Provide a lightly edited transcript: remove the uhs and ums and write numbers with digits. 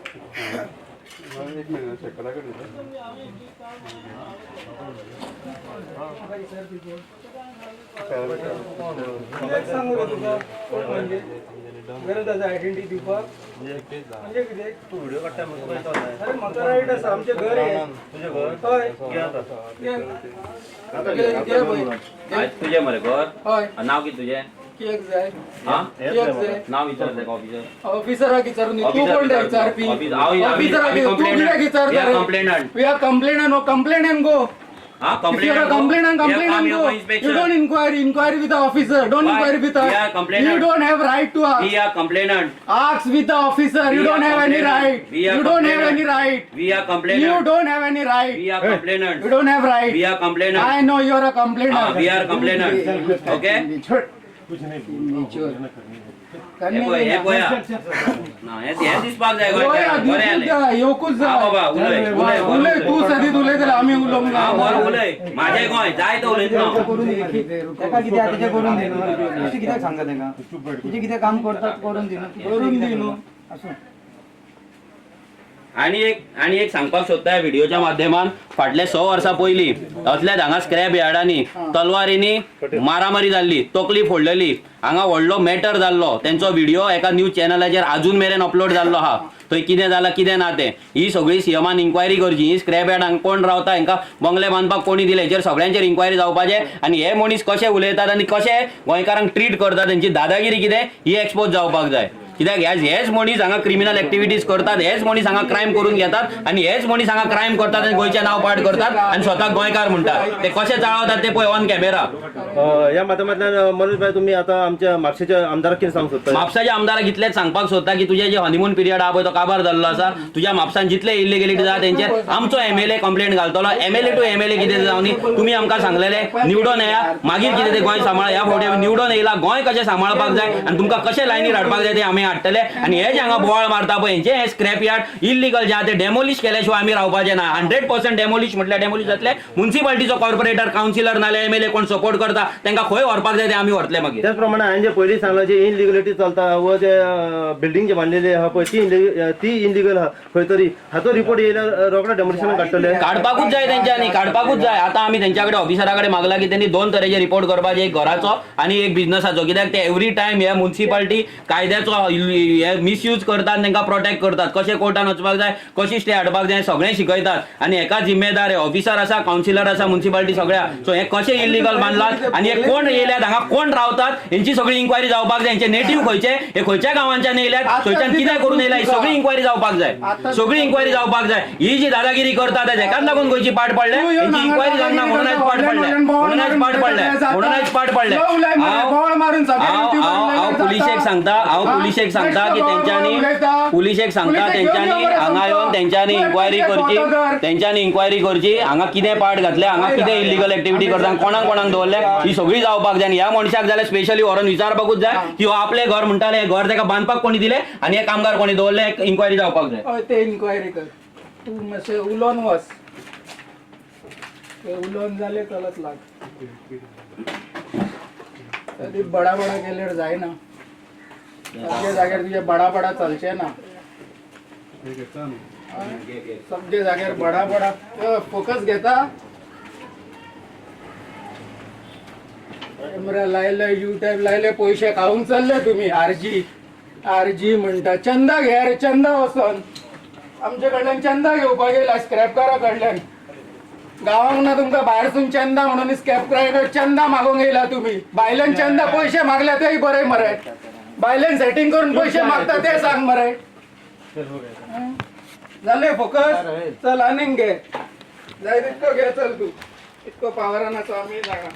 एक minute शेकडाकडे identity दिवपाक म्हणजे कितें तू व्हिडिओ काडटा अरे म्हाका रायट आसा आमचें घर आहे तुझें घर हय तुझे मरे घर हय नाव किती तुझे कित्याक जाय हा कित्याक जाय नाव विचारते का ऑफिसर ऑफिसराक विचारून तू कोण रे विचारपी ऑफिसराक तू कित्याक विचारता complainant we are complainant no complain and go हाँ If you are a complainant, complain and go. You don't inquire with the officer. Don't inquire with us. We are complainant. You don't have right to ask. We are complainant. Ask with the officer. You don't have any right. You don't have any right. We are complainant. You don't have any right. We are complainant. You don't have right. We are complainant. I know you are a complainant. We are complainant. Okay? हे पोया ना हे दिसपाक जाय उलय तू सदीत उलय जाल्यार आमी उलोवंक हा बरो उलय माझे गोंय जाय तो उलयत ना तेका कितें आहा तेजें करून दी न्हू अशें कित्याक सांगता तेंका तुजें कितें काम करतात करून दी न्हू आसूं आणि एक सांगपाक सोदता व्हिडिओच्या माध्यमान फाटले 100 वर्सां पयलीं असल्या हांगा स्क्रॅप यार्डांनी तलवारींनी मारामारी जाल्ली तकली फोडलेली हांगा व्हडलो मॅटर जाल्लो तेंचो व्हिडिओ एका न्यूज चॅनलाचेर अजून मेरेन अपलोड जाल्लो आहा थंय कितें जालां कितें ना तें ही सगळी सीएमान इन्क्वायरी करची ही स्क्रॅप यार्ड हांगा कोण रावता हांकां बंगले बांदपाक कोणी दिले हेचेर सगळ्यांचेर इन्क्वायरी जावपाचें आनी हे मनीस कशे उलयतात आनी कशे गोंयकारांक ट्रीट करतात तेंची दादागिरी कितें ही एक्सपोज जावपाक जाय कित्याक हेच मनीस हांगा क्रिमिनल एक्टिविटीज करतात हेच मनीस हांगा क्रायम करून घेतात आणि हेच मनीस हांगा क्रायम करतात आनी गोंयचें नांव पाड करतात आनी स्वताक गोंयकार म्हणटात ते कशे चाळवतात ते पळय ऑन कॅमेरा या माध्यमांतल्यान मनोज भाई तुम्ही आता आमच्या म्हापशेच्या आमदाराक कितें सांगूंक सोदता म्हापसाच्या आमदाराक इतलेंच सांगपाक सोदता की तुझे जे हनीमून पिरियड आहा पळय तो काबार जाल्लो आसा तुज्या म्हापसान जितले इलिगेलिटी जाता तेंचेर आमचो एमएलए कंप्लेंट घालतलो एमएलए टू एमएलए कितें जावनी तुमी आमकां सांगलेले निवडून येया मागीर कितें ते गोंय सांबाळ ह्या फावटी निवडून येयला गोंय कशें सांबाळपाक जाय आनी तुमकां कशें लायनीर हाडपाक जाय ते आमी हाडटले आनी हे जे हांगा बोवाळ मारता पळय हेंचे हे स्क्रॅप यार्ड इल्लीगल जे आहा ते डेमोलिश केल्या शिवाय आमी रावपाचे ना 100% डेमोलिश म्हटल्यार डेमोलिश जातले म्युनिसिपालिटीचो कॉर्पोरेटर कावन्सिलर नाल्यार एमएलए कोण सपोर्ट करता तांकां खंय व्हरपाक जाय ते आमी व्हरतले मागीर त्याच प्रमाणे हांवें जे पयलीं सांगलां जे इनलिगलिटी चलता व जे बिल्डींग जे बांदलेली आहा पळय ती इनलिगल आहा खंय तरी हाचो रिपोर्ट येयल्यार रोखडो डेमोलिशन काडटले काडपाकूच जाय तेंच्यांनी काडपाकूच जाय आतां आमी तेंच्या कडेन ऑफिसरा कडेन मागला की तेंनी 2 तरेचे रिपोर्ट करपाचे एक घराचो आनी एक बिझनसाचो कित्याक ते एवरी टायम हे म्युनिसिपालिटी कायद्याचो मिसयूज करतात तांकां प्रोटेक्ट करतात कशें कोर्टान वचपाक जाय कशी स्टे हाडपाक जाय सगळें शिकयतात आनी हेका जिम्मेदार हे ऑफिसर आसा कावन्सिलर आसा म्युनिसिपालिटी सगळ्या सो हे कशें इल्लीगल बांदलात आनी हे कोण येयल्यात हांगा कोण रावतात हेंची सगळी इन्क्वायरी जावपाक जाय हेंचे नेटिव्ह खंयचे हे खंयच्या गांवांच्यान येयल्यात थंयच्यान कितें करून येयल्या ही सगळी इन्क्वायरी जावपाक जाय सगळी इन्क्वायरी जावपाक जाय ही जी दादागिरी करतात हेकाच लागून गोंयची पाड पडले हेंची इन्क्वायरी जावना म्हणून आयज पाड पडले म्हणून आयज पाड पडले म्हणून आयज पाड पडले हांव पुलिशेक सांगता की पुलिशेक सांगता तेंच्यांनी हांगा येवन तेंच्यांनी इन्क्वायरी करची हांगा कितें पाड घातले हांगा कितें इल्लीगल एक्टिविटी करता कोणाक दवरले ही सगळी जावपाक जाय ह्या मनशाक जाल्यार स्पेशली व्हरून विचारपाकूच जाय की हो आपले घर म्हणटाले घर ताका बांदपाक कोणी दिले आनी हे कामगार कोणी दवरले इन्क्वायरी जावपाक जाय ते इन्क्वायरी कर तू मातशें उलोवन वच उलोवन जालें चलत लाग बडा केल्यार जायना सगळे जाग्यार तुजे बडा चलचे ना सगळे जाग्यार बडा फोकस घेता कॅमेरा लायले युट्यूब लायले पैसे खावंक चल्ले तुम्ही आरजी म्हणटा चंदा घे रे चंदा वचोन आमचे कडल्यान चंदा घेवपाक येयला स्क्रॅपकारा कडल्यान गांवांक ना तुमकां भायरसून चंदा म्हणून स्क्रॅपकारा चंदा मागोंक येयला तुम्ही भायल्यान चंदा पैसे मागले तेय बरे मरे भायल्यान सेटिंग करून पैसे मागता ते सांग मरे झाले फोकस चल आनीक घे जाय तितको घे चल तू इतको पावरान आसा आमी सांगा